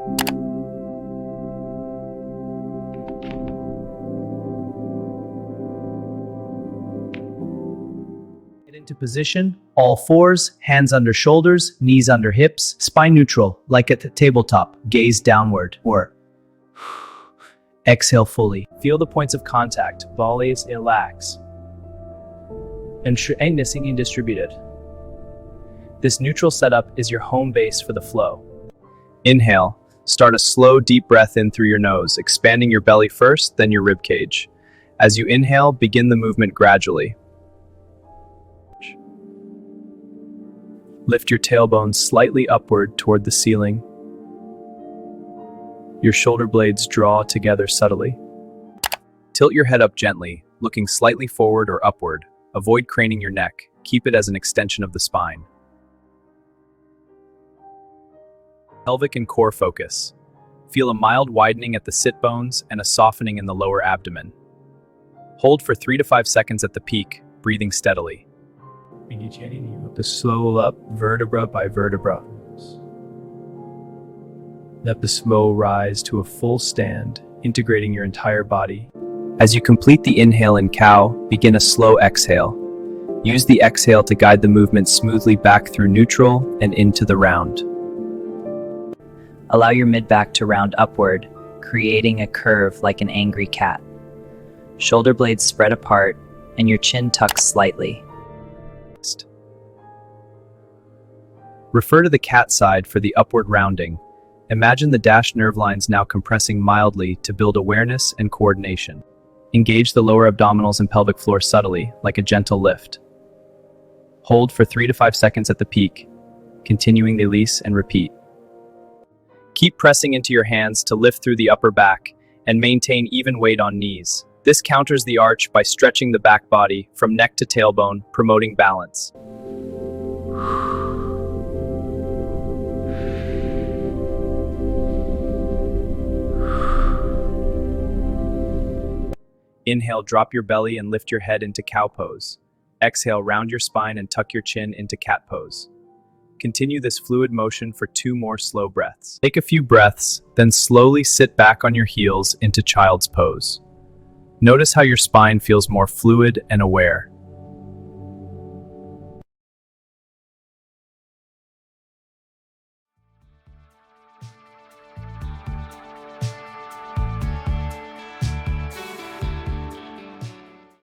Get into position, all fours, hands under shoulders, knees under hips, spine neutral, like at the tabletop. Gaze downward, or exhale fully. Feel the points of contact, volleys, relax. And missing distributed. This neutral setup is your home base for the flow. Inhale. Start a slow, deep breath in through your nose, expanding your belly first, then your rib cage. As you inhale, begin the movement gradually. Lift your tailbone slightly upward toward the ceiling. Your shoulder blades draw together subtly. Tilt your head up gently, looking slightly forward or upward. Avoid craning your neck. Keep it as an extension of the spine. Pelvic and core focus. Feel a mild widening at the sit bones and a softening in the lower abdomen. Hold for 3 to 5 seconds at the peak, breathing steadily. The slow up vertebra by vertebra. Let the slow rise to a full stand, integrating your entire body. As you complete the inhale in cow, begin a slow exhale. Use the exhale to guide the movement smoothly back through neutral and into the round. Allow your mid-back to round upward, creating a curve like an angry cat. Shoulder blades spread apart, and your chin tucks slightly. Refer to the cat side for the upward rounding. Imagine the dashed nerve lines now compressing mildly to build awareness and coordination. Engage the lower abdominals and pelvic floor subtly, like a gentle lift. Hold for 3 to 5 seconds at the peak, continuing the release and repeat. Keep pressing into your hands to lift through the upper back and maintain even weight on knees. This counters the arch by stretching the back body from neck to tailbone, promoting balance. Inhale, drop your belly and lift your head into cow pose. Exhale, round your spine and tuck your chin into cat pose. Continue this fluid motion for 2 more slow breaths. Take a few breaths, then slowly sit back on your heels into child's pose. Notice how your spine feels more fluid and aware.